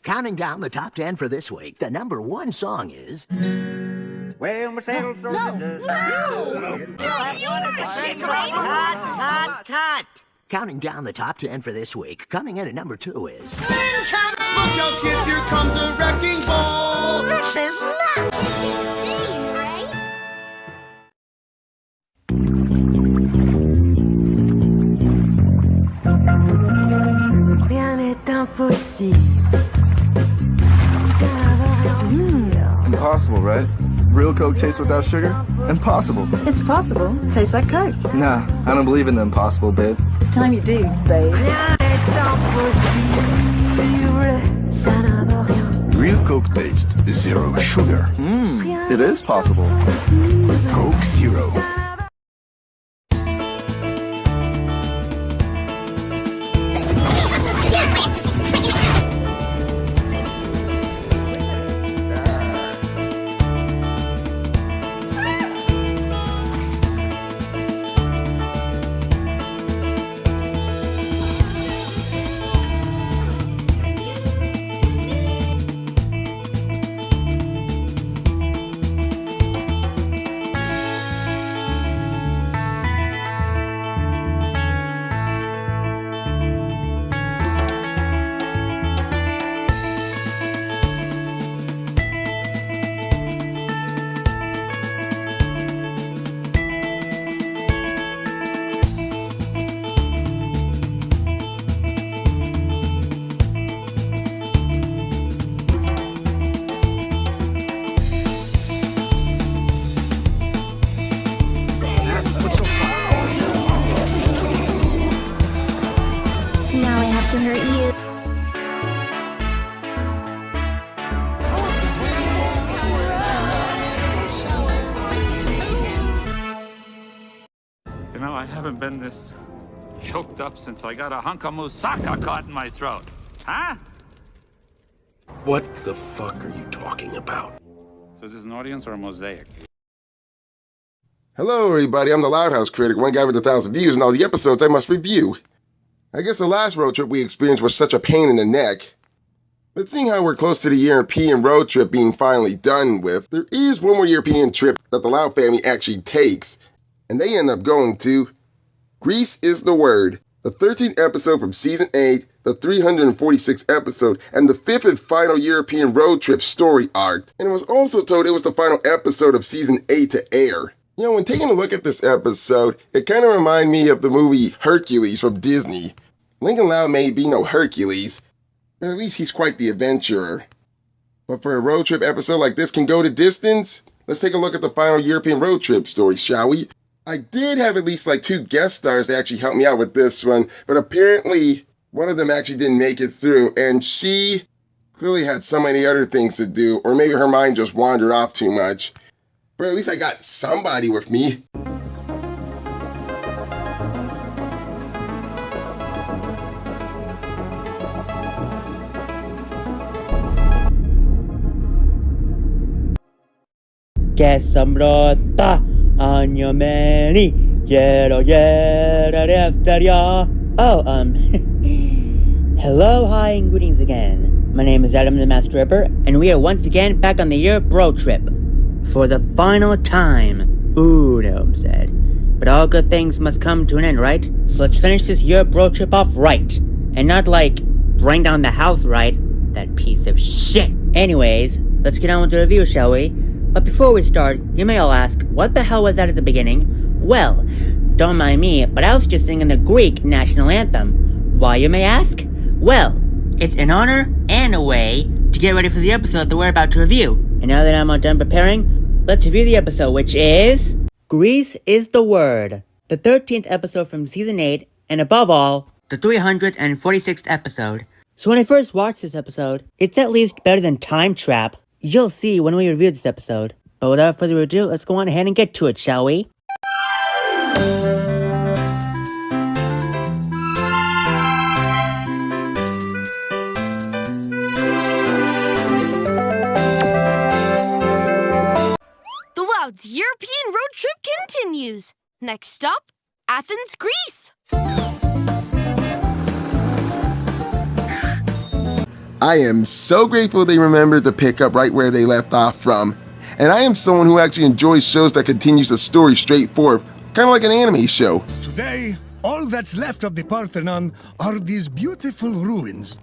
Counting down the top 10 for this week, the number 1 song is... Well, my saddle's so... Cut! Counting down the top 10 for this week, coming in at number 2 is... Look out, kids, here comes a wrecking ball! This is nuts! It's insane, right? Rien n'est impossible. Impossible, right? Real Coke tastes without sugar? Impossible. It's possible. Tastes like Coke. Nah, I don't believe in the impossible, babe. It's time you do, babe. Rien n'est impossible. Ça n'a rien. Real Coke taste, 0 sugar. It is possible. Coke Zero. To hurt you. You know, I haven't been this choked up since I got a hunk of moussaka caught in my throat. Huh? What the fuck are you talking about? So is this an audience or a mosaic? Hello, everybody. I'm the Loud House Critic, one guy with 1,000 views, and all the episodes I must review. I guess the last road trip we experienced was such a pain in the neck. But seeing how we're close to the European road trip being finally done with, there is one more European trip that the Loud family actually takes, and they end up going to Greece is the Word, the 13th episode from Season 8, the 346th episode, and the 5th and final European road trip story arc. And it was also told it was the final episode of Season 8 to air. You know, when taking a look at this episode, it kind of reminded me of the movie Hercules from Disney. Lincoln Loud may be no Hercules, but at least he's quite the adventurer. But for a road trip episode like this can go the distance, let's take a look at the final European road trip story, shall we? I did have at least like 2 guest stars that actually helped me out with this one, but apparently one of them actually didn't make it through, and she clearly had so many other things to do, or maybe her mind just wandered off too much. But at least I got somebody with me. Que sombrota año many yero yera. Oh, hello, hi, and greetings again. My name is Adam the Master Ripper, and we are once again back on the Europe road trip. For the final time. Ooh, Gnome said. But all good things must come to an end, right? So let's finish this Europe road trip off right. And not like, bring down the house right. That piece of shit. Anyways, let's get on with the review, shall we? But before we start, you may all ask, what the hell was that at the beginning? Well, don't mind me, but I was just singing the Greek national anthem. Why, you may ask? Well, it's an honor and a way to get ready for the episode that we're about to review. And now that I'm all done preparing, let's review the episode, which is... Greece is the Word. The 13th episode from Season 8, and above all, the 346th episode. So when I first watched this episode, it's at least better than Time Trap. You'll see when we review this episode. But without further ado, let's go on ahead and get to it, shall we? The European road trip continues. Next stop, Athens, Greece. I am so grateful they remembered to pick up right where they left off from. And I am someone who actually enjoys shows that continues the story straight forward, kind of like an anime show. Today, all that's left of the Parthenon are these beautiful ruins.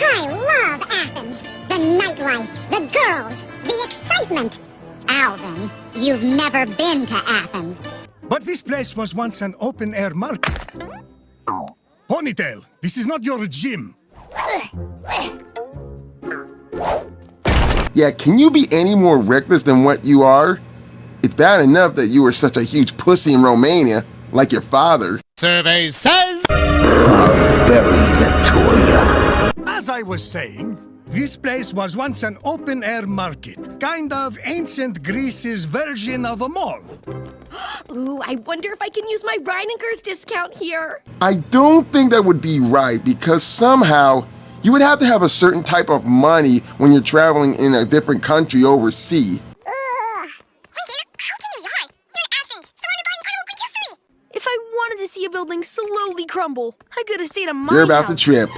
I love Athens. The nightlife, the girls, the excitement. Alvin, you've never been to Athens. But this place was once an open-air market. Ponytail, this is not your gym. Yeah, can you be any more reckless than what you are? It's bad enough that you were such a huge pussy in Romania, like your father. Survey says... Bury the Taurean. As I was saying, this place was once an open-air market. Kind of ancient Greece's version of a mall. Ooh, I wonder if I can use my Reininger's discount here. I don't think that would be right, because somehow you would have to have a certain type of money when you're traveling in a different country overseas. If I wanted to see a building slowly crumble, I could have stayed at my You're about house. to trip.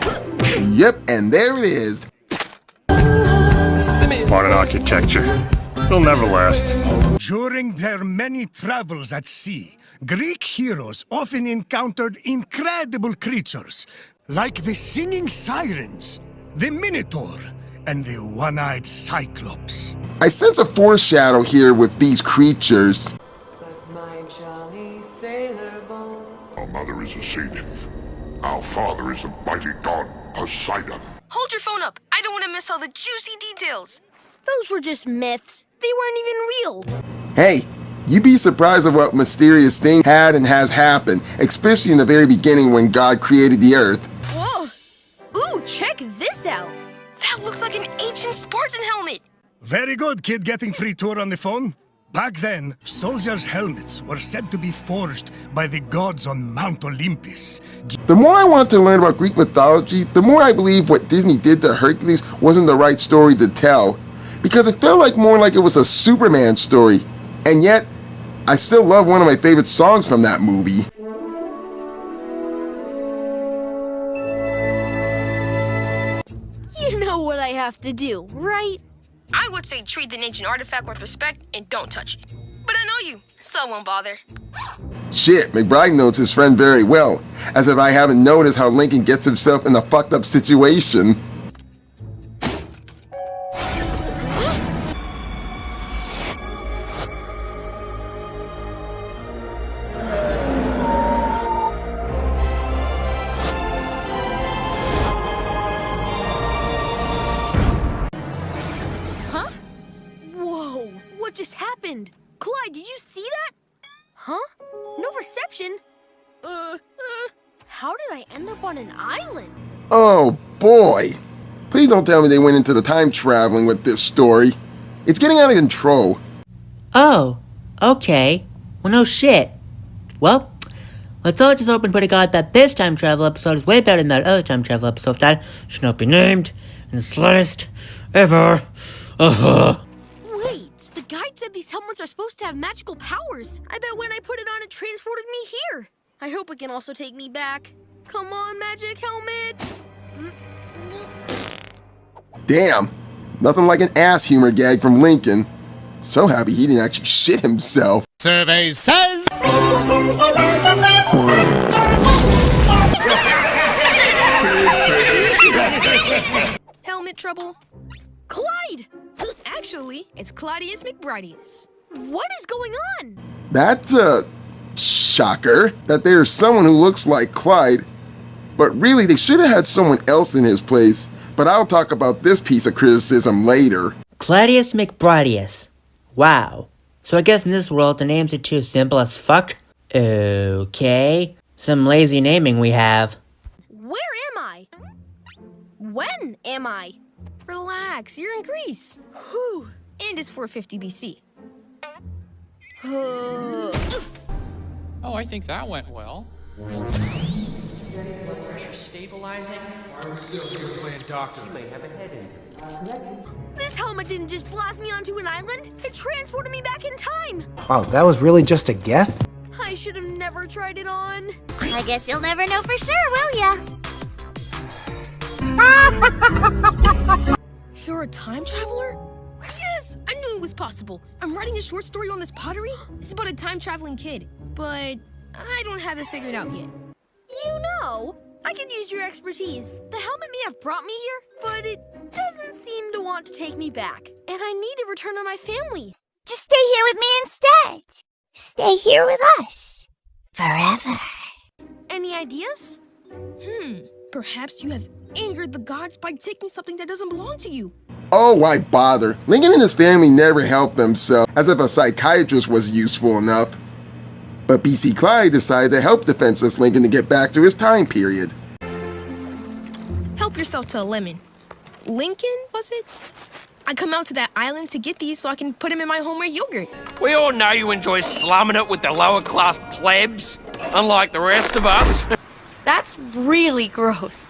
Yep, and there it is. Modern architecture. It'll never last. During their many travels at sea, Greek heroes often encountered incredible creatures, like the singing Sirens, the minotaur, and the one-eyed Cyclops. I sense a foreshadow here with these creatures. Our mother is a sea nymph. Our father is the mighty god Poseidon. Hold your phone up. I don't want to miss all the juicy details. Those were just myths. They weren't even real. Hey, you'd be surprised at what mysterious thing had and has happened, especially in the very beginning when God created the earth. Whoa! Ooh, check this out. That looks like an ancient Spartan helmet. Very good, kid getting free tour on the phone. Back then, soldiers' helmets were said to be forged by the gods on Mount Olympus. The more I want to learn about Greek mythology, the more I believe what Disney did to Hercules wasn't the right story to tell. Because it felt like more like it was a Superman story. And yet, I still love one of my favorite songs from that movie. You know what I have to do, right? I would say treat the ancient artifact with respect and don't touch it. But I know you, so I won't bother. Shit, McBride knows his friend very well. As if I haven't noticed how Lincoln gets himself in a fucked up situation. What just happened? Clyde, did you see that? Huh? No reception? How did I end up on an island? Oh boy. Please don't tell me they went into the time traveling with this story. It's getting out of control. Oh, okay. Well, no shit. Well, let's all just hope and pray to God that this time travel episode is way better than that other time travel episode that should not be named in the slightest ever. Wait, the guide said these helmets are supposed to have magical powers. I bet when I put it on, it transported me here. I hope it can also take me back. Come on, magic helmet. Damn, nothing like an ass humor gag from Lincoln. So happy he didn't actually shit himself. Survey says... Helmet trouble? Clyde! Actually, it's Claudius McBridius. What is going on? That's a shocker that there's someone who looks like Clyde, but really they should have had someone else in his place. But I'll talk about this piece of criticism later. Claudius McBridius. Wow. So I guess in this world the names are too simple as fuck? Okay. Some lazy naming we have. Where am I? When am I? Relax, you're in Greece. Whew. And it's 450 BC. Oh, I think that went well. Blood pressure stabilizing. Why are we still here playing doctor? She may have a head injury. This helmet didn't just blast me onto an island. It transported me back in time. Wow, that was really just a guess? I should have never tried it on. I guess you'll never know for sure, will ya? You're a time traveler? Yes! I knew it was possible. I'm writing a short story on this pottery. It's about a time-traveling kid, but I don't have it figured out yet. You know, I could use your expertise. The helmet may have brought me here, but it doesn't seem to want to take me back. And I need to return to my family. Just stay here with me instead. Stay here with us. Forever. Any ideas? Perhaps you have angered the gods by taking something that doesn't belong to you. Oh, why bother? Lincoln and his family never helped themselves, as if a psychiatrist was useful enough. But BC Clyde decided to help defenseless Lincoln to get back to his time period. Help yourself to a lemon. Lincoln, was it? I come out to that island to get these so I can put them in my homemade yogurt. We all know you enjoy slumming it with the lower class plebs, unlike the rest of us. That's really gross.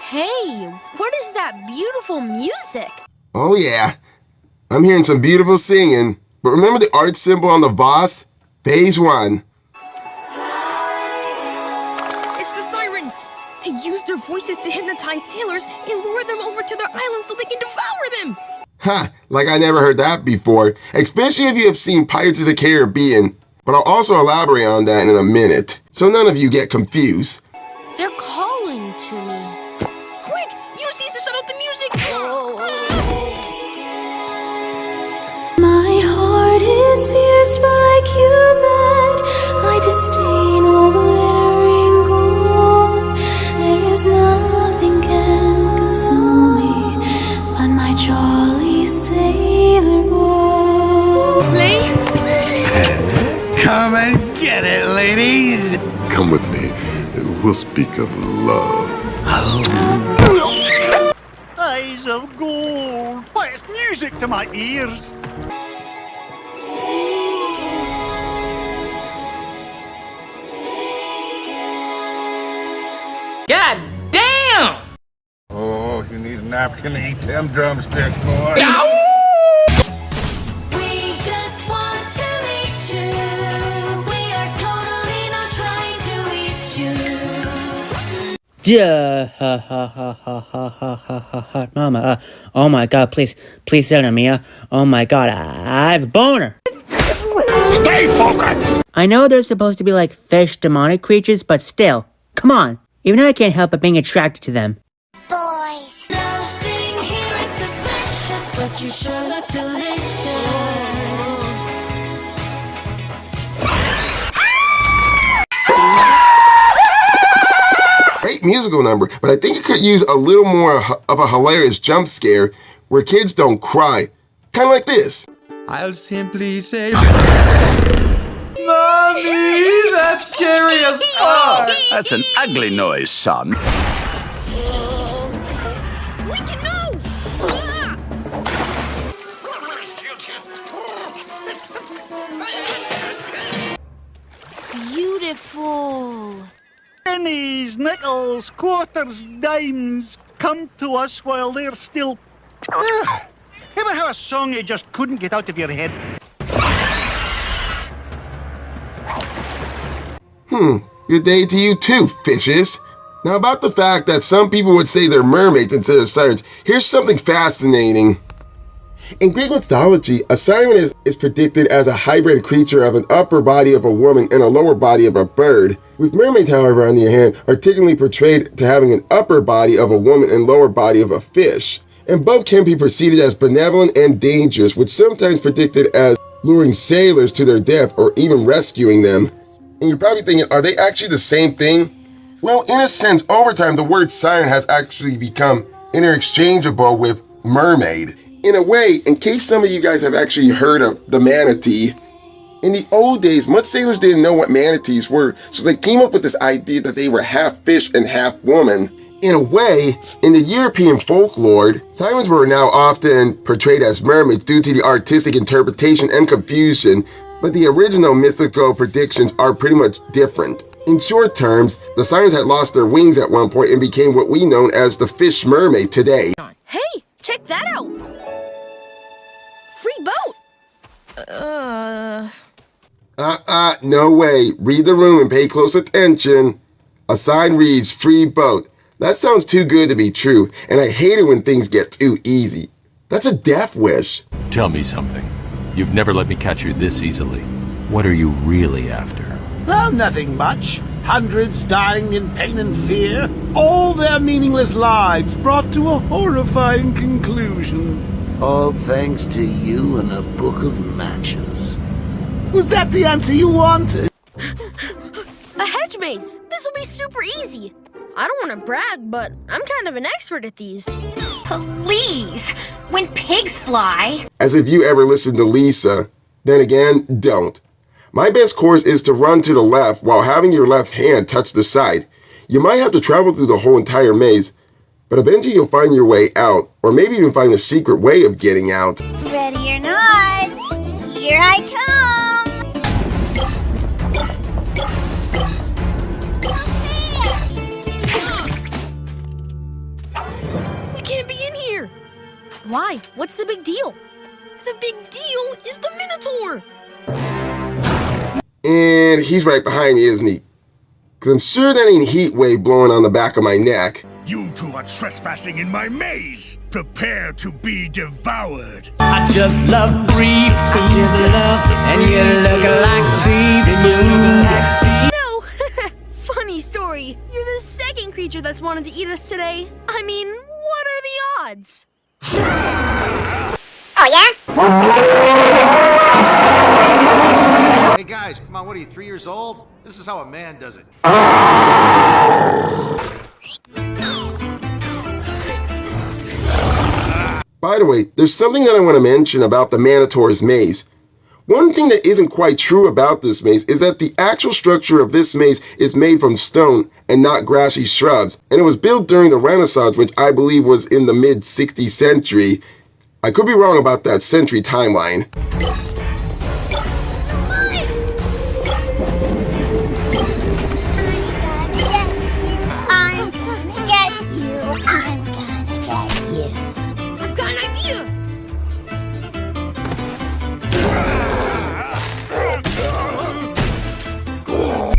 Hey, what is that beautiful music? Oh yeah, I'm hearing some beautiful singing. But remember the art symbol on the vase? Phase 1. It's the Sirens. They use their voices to hypnotize sailors and lure them over to their island so they can devour them. Ha, like I never heard that before, especially if you have seen Pirates of the Caribbean. But I'll also elaborate on that in a minute, so none of you get confused. They're calling to me. Quick, use these to shut off the music. My heart is pierced by Cupid. I disdain all glittering gold. There is nothing can console me but my jolly sailor boy. Lee? Come and get it, ladies. Come with me. We'll speak of love. Eyes of gold. Why, it's music to my ears. God damn! Oh, you need a napkin to eat them drumsticks, boy. We just want to meet you. We are totally not trying to eat you. Duh, ha ha ha ha ha ha ha ha ha. Mama, oh my god, please tell me, Mia. Oh my god, I have a boner. Stay focused! I know they're supposed to be like fish demonic creatures, but still, come on. Even I can't help but being attracted to them. Boys. Nothing here is suspicious, but you sure look delicious. Great musical number, but I think it could use a little more of a hilarious jump scare where kids don't cry. Kind of like this. I'll simply say... Mommy, that's scary as fuck! That's an ugly noise, son. Lincoln, no! Beautiful. Pennies, nickels, quarters, dimes come to us while they're still... Ever have a song you just couldn't get out of your head? Good day to you too, fishes. Now about the fact that some people would say they're mermaids instead of sirens, here's something fascinating. In Greek mythology, a siren is predicted as a hybrid creature of an upper body of a woman and a lower body of a bird. With mermaids, however, on the other hand, are typically portrayed to having an upper body of a woman and lower body of a fish. And both can be perceived as benevolent and dangerous, which sometimes predicted as luring sailors to their death or even rescuing them. And you're probably thinking, are they actually the same thing? Well, in a sense, over time, the word siren has actually become interchangeable with mermaid. In a way, in case some of you guys have actually heard of the manatee, in the old days, most sailors didn't know what manatees were, so they came up with this idea that they were half fish and half woman. In a way, in the European folklore, sirens were now often portrayed as mermaids due to the artistic interpretation and confusion, but the original mythical predictions are pretty much different. In short terms, the sirens had lost their wings at one point and became what we know as the fish mermaid today. Hey, check that out! Free boat! No way. Read the room and pay close attention. A sign reads, free boat. That sounds too good to be true, and I hate it when things get too easy. That's a death wish. Tell me something. You've never let me catch you this easily. What are you really after? Oh, nothing much. Hundreds dying in pain and fear. All their meaningless lives brought to a horrifying conclusion. All thanks to you and a book of matches. Was that the answer you wanted? A hedge maze! This will be super easy. I don't want to brag, but I'm kind of an expert at these. Please! When pigs fly... As if you ever listened to Lisa. Then again, don't. My best course is to run to the left while having your left hand touch the side. You might have to travel through the whole entire maze, but eventually you'll find your way out, or maybe even find a secret way of getting out. Ready or not, here I come! We can't be in here! Why? What's the big deal? The big deal is the Minotaur! And he's right behind me, isn't he? 'Cause I'm sure that ain't heat wave blowing on the back of my neck. You two are trespassing in my maze. Prepare to be devoured. I just love free food, and you look like seafood. No! Funny story. You're the second creature that's wanted to eat us today. I mean, what are the odds? Oh, yeah? Hey guys, come on, what are you, 3 years old? This is how a man does it. By the way, there's something that I want to mention about the Minotaur's maze. One thing that isn't quite true about this maze is that the actual structure of this maze is made from stone and not grassy shrubs, and it was built during the Renaissance, which I believe was in the mid-16th century. I could be wrong about that century timeline.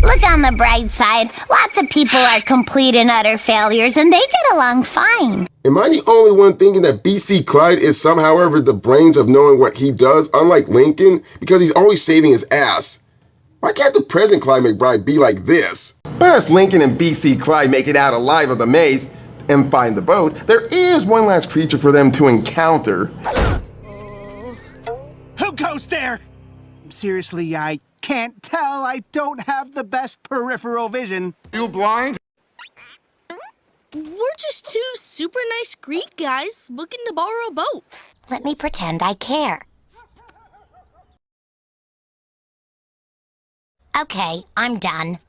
Look on the bright side. Lots of people are complete and utter failures, and they get along fine. Am I the only one thinking that BC Clyde is somehow ever the brains of knowing what he does, unlike Lincoln, because he's always saving his ass? Why can't the present Clyde McBride be like this? But as Lincoln and BC Clyde make it out alive of the maze and find the boat, there is one last creature for them to encounter. Who goes there? Seriously, I can't tell. I don't have the best peripheral vision. You blind? We're just two super nice Greek guys looking to borrow a boat. Let me pretend I care. Okay, I'm done.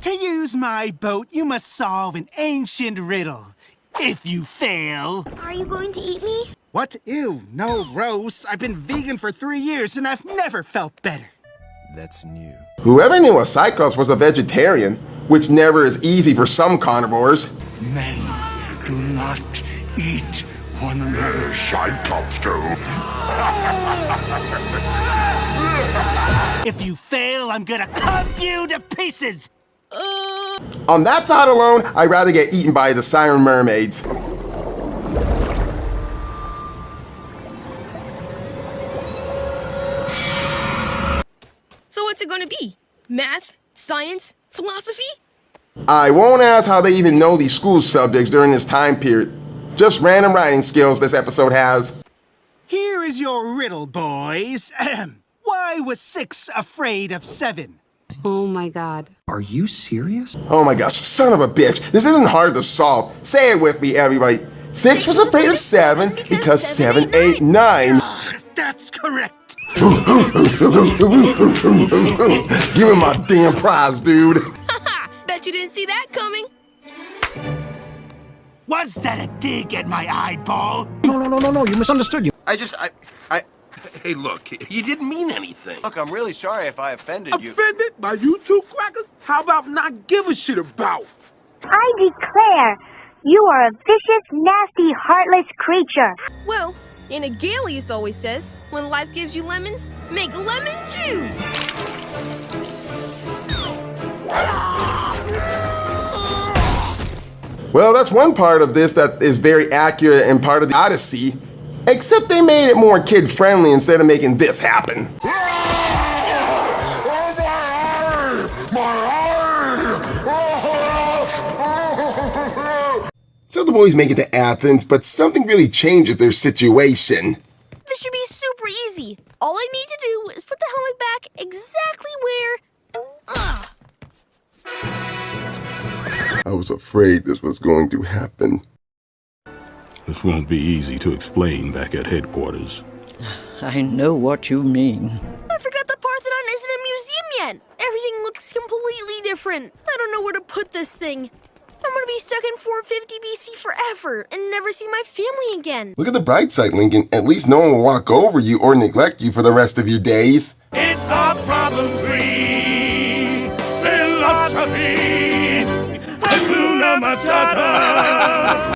To use my boat, you must solve an ancient riddle. If you fail... Are you going to eat me? What? Ew, no, gross. I've been vegan for 3 years and I've never felt better. That's new. Whoever knew a Cyclops was a vegetarian, which never is easy for some carnivores. Men do not eat one another. Cyclops do. If you fail, I'm gonna cut you to pieces! On that thought alone, I'd rather get eaten by the siren mermaids. So what's it gonna be? Math? Science? Philosophy? I won't ask how they even know these school subjects during this time period. Just random writing skills this episode has. Here is your riddle, boys. Why was 6 afraid of 7? Oh my god. Are you serious? Oh my gosh, son of a bitch. This isn't hard to solve. Say it with me, everybody. 6 was afraid of 7 because 7, 8, 9. That's correct. Give him my damn prize, dude. Bet you didn't see that coming. Was that a dig at my eyeball? No, you misunderstood. Hey, look, you didn't mean anything. Look, I'm really sorry if I offended you. Offended by you two crackers? How about not give a shit about? I declare, you are a vicious, nasty, heartless creature. Well, in a Galius always says, when life gives you lemons, make lemon juice. Well, that's one part of this that is very accurate and part of the Odyssey, except they made it more kid-friendly instead of making this happen. So the boys make it to Athens, but something really changes their situation. This should be super easy. All I need to do is put the helmet back exactly where... Ugh. I was afraid this was going to happen. This won't be easy to explain back at headquarters. I know what you mean. I forgot the Parthenon isn't a museum yet. Everything looks completely different. I don't know where to put this thing. I'm gonna be stuck in 450 BC forever and never see my family again. Look at the bright side, Lincoln. At least no one will walk over you or neglect you for the rest of your days. It's a problem-free philosophy. Hakuna Matata.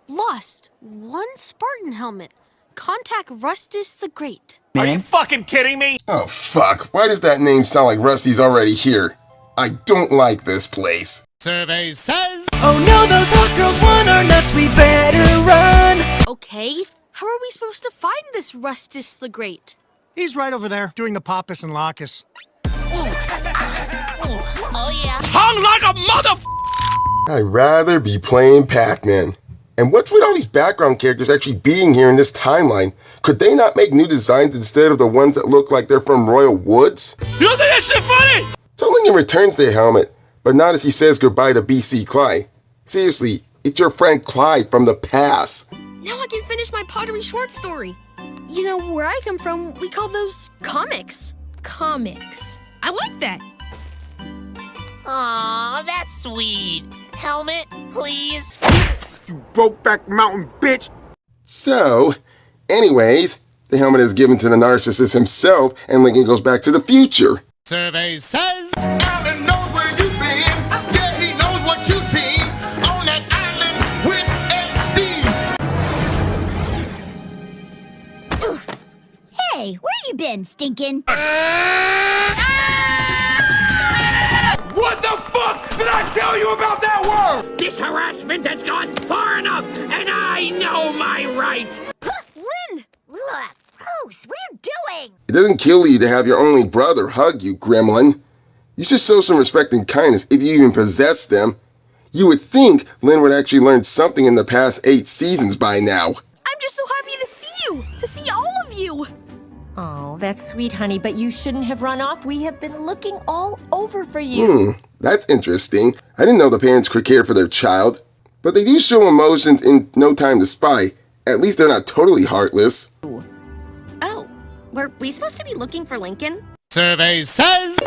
Lost. One Spartan helmet. Contact Rustus the Great. Are you fucking kidding me? Oh, fuck. Why does that name sound like Rusty's already here? I don't like this place. Survey says, oh no, those hot girls want our nuts, we better run. Okay, how are we supposed to find this Rustus the Great? He's right over there, doing the Poppus and Lacus. Oh yeah. Tongue like a mother... I'd rather be playing Pac-Man. And what's with all these background characters actually being here in this timeline? Could they not make new designs instead of the ones that look like they're from Royal Woods? You don't think that shit funny? So Lincoln returns their helmet, but not as he says goodbye to BC Clyde. Seriously, it's your friend Clyde from the past. Now I can finish my pottery short story. You know, where I come from, we call those comics. Comics. I like that. Aw, that's sweet. Helmet, please. You broke-back mountain bitch. So, anyways, the helmet is given to the narcissist himself, and Lincoln goes back to the future. Survey says, Alan knows where you've been. Yeah, he knows what you've seen on that island with Epstein. Hey, where you been, stinking? What the fuck did I tell you about that word? This harassment has gone far enough, and I know my rights. Lynn! Ugh, gross, what are you doing? It doesn't kill you to have your only brother hug you, gremlin. You should show some respect and kindness if you even possess them. You would think Lynn would actually learn something in the past 8 seasons by now. I'm just so happy to see you! To see all of you! Oh, that's sweet, honey, but you shouldn't have run off. We have been looking all over for you. That's interesting. I didn't know the parents could care for their child. But they do show emotions in No Time to Spy. At least they're not totally heartless. Oh, were we supposed to be looking for Lincoln? survey says,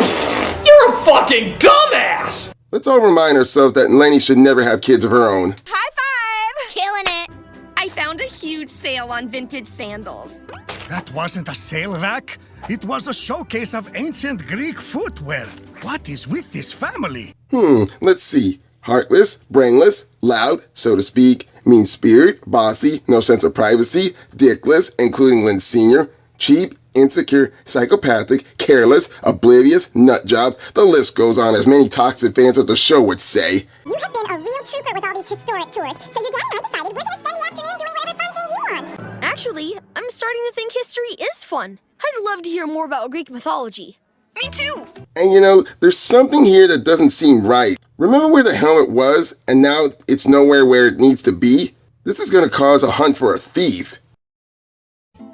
You're a fucking dumbass! Let's all remind ourselves that Lenny should never have kids of her own. High five! Killing it. I found a huge sale on vintage sandals. That wasn't a sale rack. It was a showcase of ancient Greek footwear. What is with this family? Let's see. Heartless, brainless, loud, so to speak, mean-spirited, bossy, no sense of privacy, dickless, including Lynn Sr., cheap, insecure, psychopathic, careless, oblivious, nutjobs. The list goes on, as many toxic fans of the show would say. You have been a real trooper with all these historic tours, so your dad and I decided we're gonna spend the afternoon doing whatever fun thing you want. Actually, I'm starting to think history is fun. I'd love to hear more about Greek mythology. Me too! And you know, there's something here that doesn't seem right. Remember where the helmet was, and now it's nowhere where it needs to be? This is gonna cause a hunt for a thief.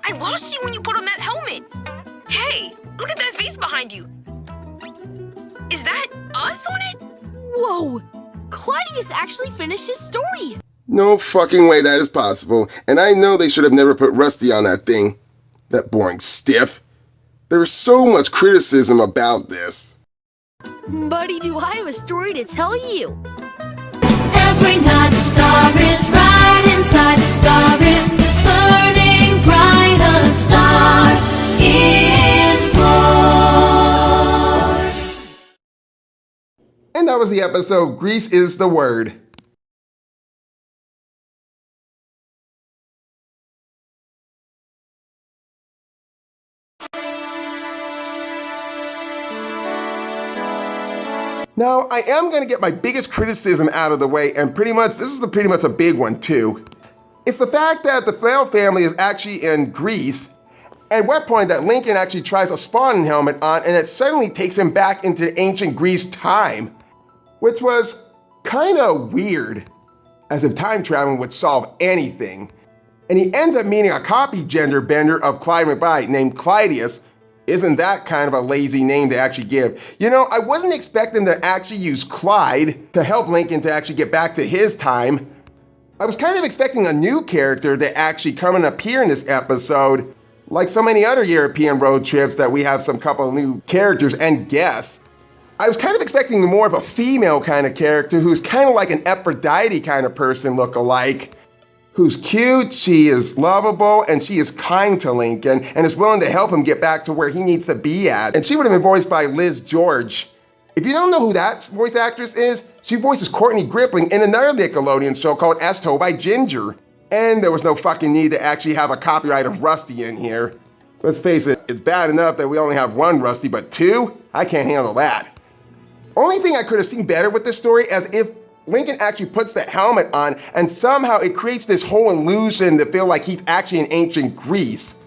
I lost you when you put on that helmet. Hey, look at that face behind you. Is that us on it? Whoa! Claudius actually finished his story. No fucking way that is possible, and I know they should have never put Rusty on that thing. That boring stiff. There was so much criticism about this. Buddy, do I have a story to tell you? every night. A star is right inside. A star is burning bright. A star is born. And that was the episode, Grease is the Word. Now, I am going to get my biggest criticism out of the way, and pretty much a big one too. It's the fact that the Flail family is actually in Greece, at what point that Lincoln actually tries a spawning helmet on, and it suddenly takes him back into ancient Greece time, which was kind of weird, as if time traveling would solve anything. And he ends up meeting a copy gender bender of Clyde McBride named Clydius. Isn't that kind of a lazy name to actually give? You know, I wasn't expecting to actually use Clyde to help Lincoln to actually get back to his time. I was kind of expecting a new character to actually come and appear in this episode. Like so many other European road trips that we have some couple of new characters and guests. I was kind of expecting more of a female kind of character who's kind of like an Aphrodite kind of person look-alike. Who's cute, she is lovable, and she is kind to Lincoln and is willing to help him get back to where he needs to be at. And she would have been voiced by Liz George. If you don't know who that voice actress is, she voices Courtney Grippling in another Nickelodeon show called As Told by Ginger. And there was no fucking need to actually have a copyright of Rusty in here. Let's face it, it's bad enough that we only have one Rusty, but two? I can't handle that. Only thing I could have seen better with this story as if Lincoln actually puts the helmet on and somehow it creates this whole illusion to feel like he's actually in ancient Greece.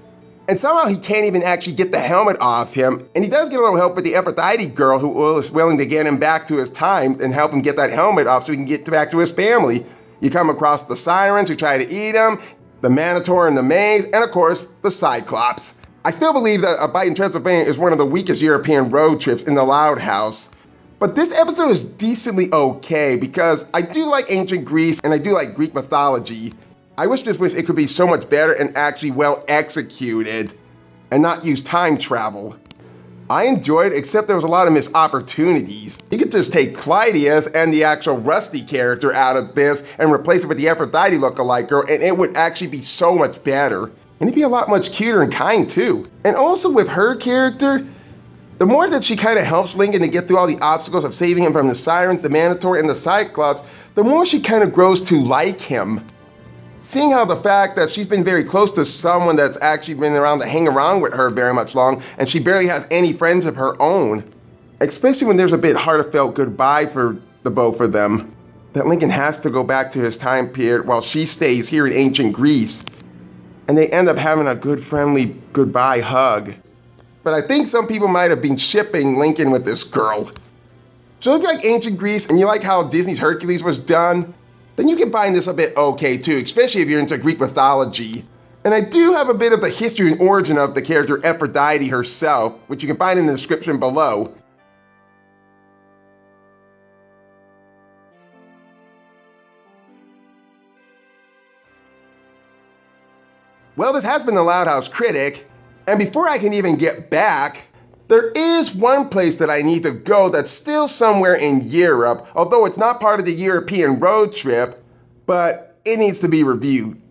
And somehow he can't even actually get the helmet off him. And he does get a little help with the Aphrodite girl who is willing to get him back to his time and help him get that helmet off so he can get back to his family. You come across the Sirens who try to eat him, the minotaur in the maze, and of course, the Cyclops. I still believe that A Bite in Transylvania is one of the weakest European road trips in the Loud House. But this episode is decently okay because I do like ancient Greece and I do like Greek mythology. I wish it could be so much better and actually well executed and not use time travel. I enjoyed it, except there was a lot of missed opportunities. You could just take Clydius and the actual Rusty character out of this and replace it with the Aphrodite look-alike girl, and it would actually be so much better. And it'd be a lot much cuter and kind too. And also with her character, the more that she kind of helps Lincoln to get through all the obstacles of saving him from the Sirens, the Minotaur, and the Cyclops, the more she kind of grows to like him. Seeing how the fact that she's been very close to someone that's actually been around to hang around with her very much long, and she barely has any friends of her own. Especially when there's a bit heartfelt goodbye for the both of them. That Lincoln has to go back to his time period while she stays here in ancient Greece. And they end up having a good friendly goodbye hug. But I think some people might have been shipping Lincoln with this girl. So if you like ancient Greece and you like how Disney's Hercules was done, then you can find this a bit okay too, especially if you're into Greek mythology. And I do have a bit of the history and origin of the character Aphrodite herself, which you can find in the description below. Well, this has been the Loud House Critic, and before I can even get back, there is one place that I need to go that's still somewhere in Europe, although it's not part of the European road trip, but it needs to be reviewed.